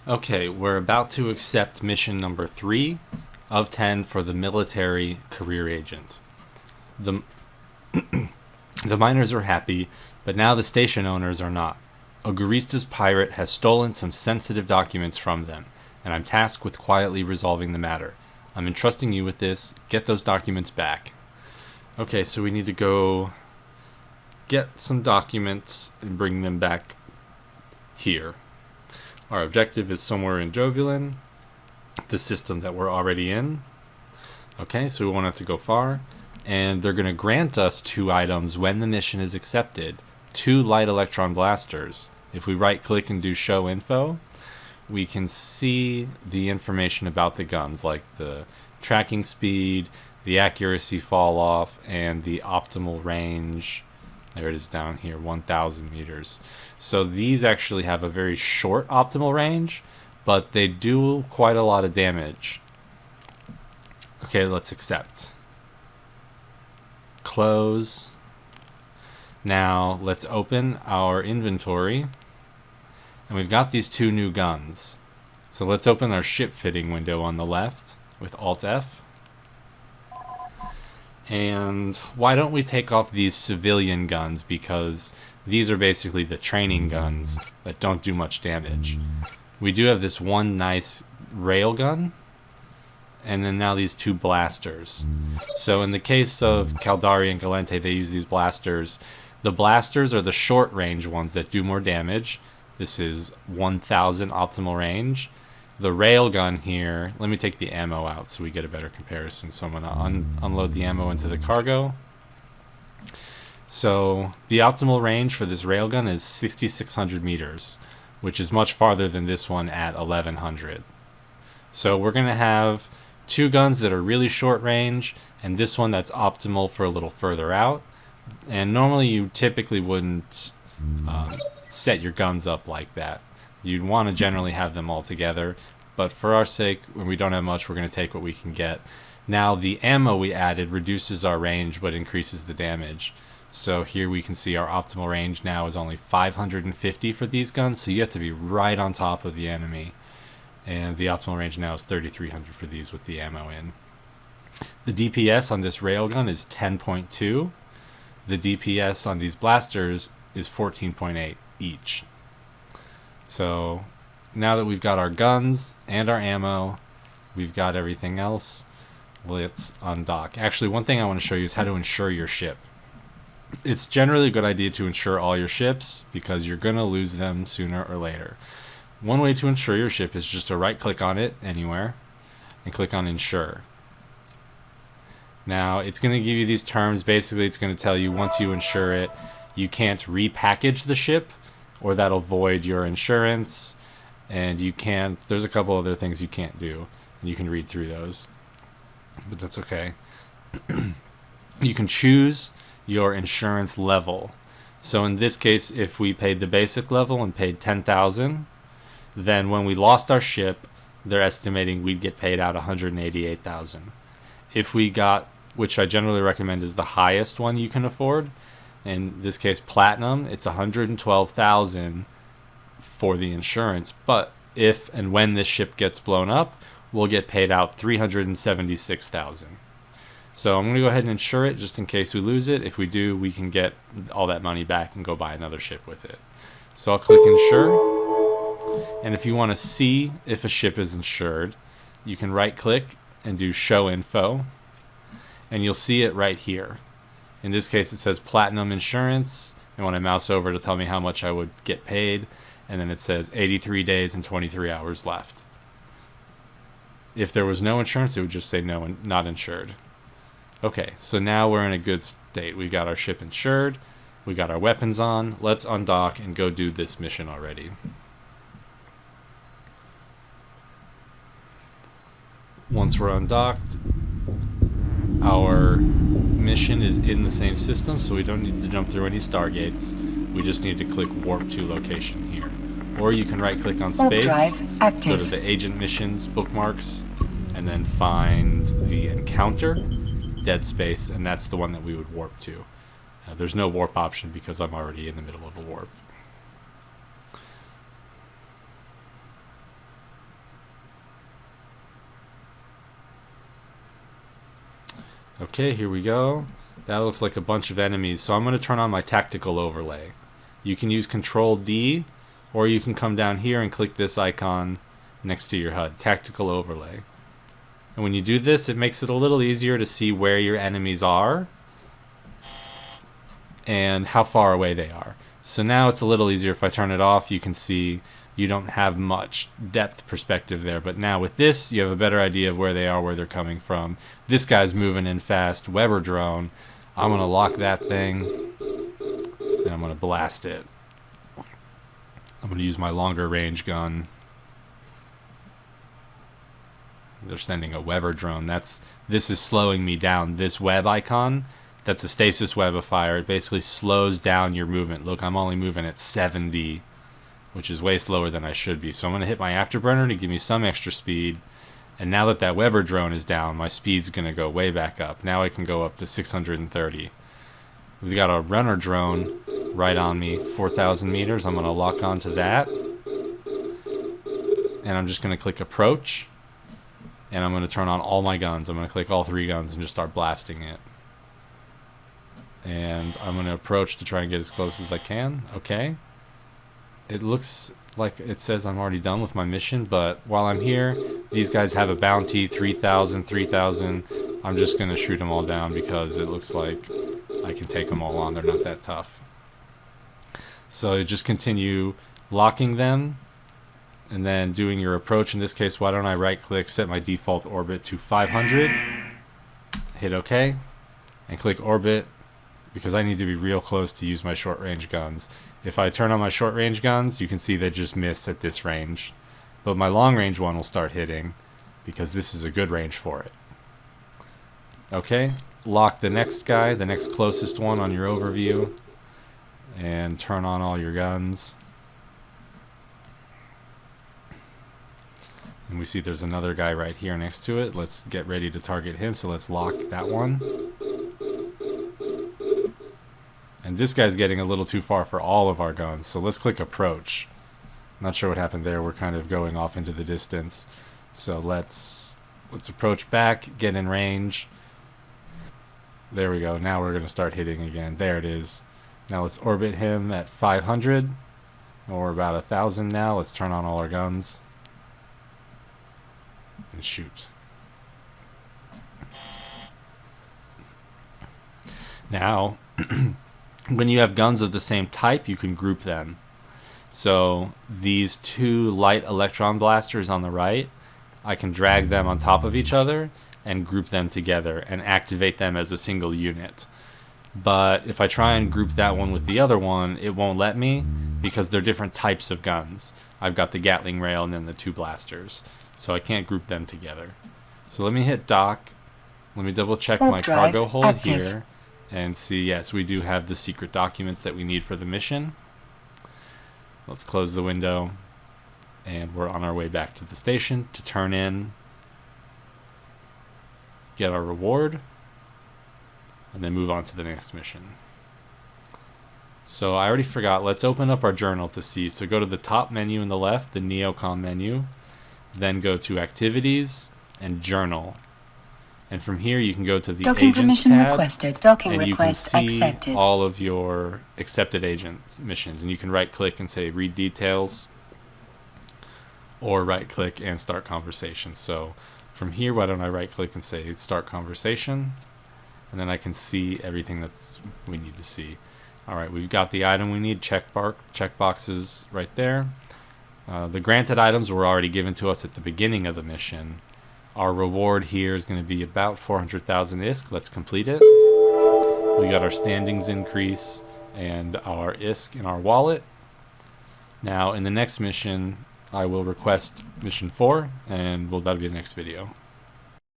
Okay, we're about to accept mission number 3 of 10 for the military career agent. The, the miners are happy, but now the station owners are not. Ogurista's pirate has stolen some sensitive documents from them, and I'm tasked with quietly resolving the matter. I'm entrusting you with this. Get those documents back. Okay, so we need to go get some documents and bring them back here. Our objective is somewhere in Jovulan, the system that we're already in. Okay, so we won't have to go far. And they're going to grant us 2 items when the mission is accepted. 2 light electron blasters. If we right click and do show info, we can see the information about the guns, like the tracking speed, the accuracy fall off, and the optimal range. There it is down here, 1,000 meters. So these actually have a very short optimal range, but they do quite a lot of damage. Okay, let's accept. Close. Now let's open our inventory. And we've got these 2 new guns. So let's open our ship fitting window on the left with Alt F. And why don't we take off these civilian guns, because these are basically the training guns that don't do much damage. We do have this one nice rail gun, and then now these 2 blasters. So in the case of Caldari and Gallente, they use these blasters. The blasters are the short range ones that do more damage. This is 1,000 optimal range. The railgun here, let me take the ammo out so we get a better comparison. So I'm going to unload the ammo into the cargo. So the optimal range for this railgun is 6,600 meters, which is much farther than this one at 1,100. So we're going to have 2 guns that are really short range, and this one that's optimal for a little further out. And normally you typically wouldn't set your guns up like that. You'd want to generally have them all together, but for our sake, when we don't have much, we're going to take what we can get. Now the ammo we added reduces our range but increases the damage. So here we can see our optimal range now is only 550 for these guns, so you have to be right on top of the enemy. And the optimal range now is 3,300 for these with the ammo in. The DPS on this railgun is 10.2. The DPS on these blasters is 14.8 each. So now that we've got our guns and our ammo, we've got everything else, let's undock. Actually, one thing I want to show you is how to insure your ship. It's generally a good idea to insure all your ships because you're going to lose them sooner or later. One way to insure your ship is just to right click on it anywhere and click on insure. Now it's going to give you these terms. Basically it's going to tell you once you insure it, you can't repackage the ship, or that'll void your insurance, and you can't, there's a couple other things you can't do, and you can read through those, but that's okay. You can choose your insurance level. So in this case, if we paid the basic level and paid 10,000, then when we lost our ship, they're estimating we'd get paid out 188,000. If we got, which I generally recommend is the highest one you can afford, in this case platinum, it's 112,000 for the insurance, but if and when this ship gets blown up, we'll get paid out 376,000. So I'm going to go ahead and insure it just in case we lose it. If we do, we can get all that money back and go buy another ship with it. So I'll click insure, and if you want to see if a ship is insured, you can right click and do show info, and you'll see it right here. In this case, it says Platinum Insurance, and when I mouse over, it'll tell me how much I would get paid, and then it says 83 days and 23 hours left. If there was no insurance, it would just say no, not insured. Okay, so now we're in a good state. We got our ship insured, we got our weapons on. Let's undock and go do this mission already. Once we're undocked, our mission is in the same system, so we don't need to jump through any stargates. We just need to click warp to location here. Or you can right click on space, go to the agent missions bookmarks, and then find the encounter, dead space, and that's the one that we would warp to. There's no warp option because I'm already in the middle of a warp. Okay, here we go. That looks like a bunch of enemies. So I'm going to turn on my tactical overlay. You can use Control D, or you can come down here and click this icon next to your HUD, tactical overlay. And when you do this, it makes it a little easier to see where your enemies are and how far away they are. So now it's a little easier. If I turn it off, you can see you don't have much depth perspective there. But now with this, you have a better idea of where they are, where they're coming from. This guy's moving in fast. Weber drone. I'm going to lock that thing, and I'm going to blast it. I'm going to use my longer range gun. They're sending a Weber drone. This is slowing me down. This web icon, that's a stasis web of fire. It basically slows down your movement. Look, I'm only moving at 70, which is way slower than I should be. So I'm going to hit my afterburner to give me some extra speed. And now that Weber drone is down, my speed's going to go way back up. Now I can go up to 630. We've got a runner drone right on me, 4,000 meters. I'm going to lock onto that. And I'm just going to click approach. And I'm going to turn on all my guns. I'm going to click all 3 guns and just start blasting it. And I'm going to approach to try and get as close as I can. Okay. It looks like it says I'm already done with my mission, but while I'm here, these guys have a bounty, 3,000, 3,000. I'm just going to shoot them all down because it looks like I can take them all on. They're not that tough. So just continue locking them and then doing your approach. In this case, why don't I right click, set my default orbit to 500, hit OK, and click orbit because I need to be real close to use my short range guns. If I turn on my short range guns, you can see they just miss at this range. But my long range one will start hitting because this is a good range for it. Okay, lock the next guy, the next closest one on your overview, and turn on all your guns. And we see there's another guy right here next to it. Let's get ready to target him, so let's lock that one. And this guy's getting a little too far for all of our guns, so let's click approach. Not sure what happened there. We're kind of going off into the distance. So let's approach back, get in range. There we go. Now we're going to start hitting again. There it is. Now let's orbit him at 500. We're about 1,000 now. Let's turn on all our guns. And shoot. Now, when you have guns of the same type, you can group them. So these 2 light electron blasters on the right, I can drag them on top of each other and group them together and activate them as a single unit. But if I try and group that one with the other one, it won't let me because they're different types of guns. I've got the Gatling rail and then the 2 blasters. So I can't group them together. So let me hit dock. Let me double check my cargo hold here and see, yes, we do have the secret documents that we need for the mission. Let's close the window, and we're on our way back to the station to turn in, get our reward, and then move on to the next mission. So I already forgot, let's open up our journal to see. So go to the top menu in the left, the Neocom menu, then go to Activities and Journal. And from here you can go to the Docking Agents permission tab, requested. Docking and you request can see accepted. all of your accepted agent missions. And you can right click and say Read Details, or right click and Start Conversation. So from here, why don't I right click and say Start Conversation, and then I can see everything that's we need to see. Alright, we've got the item we need, check boxes right there. The granted items were already given to us at the beginning of the mission. Our reward here is going to be about 400,000 ISK. Let's complete it. We got our standings increase and our ISK in our wallet. Now in the next mission, I will request mission 4, and that'll be the next video.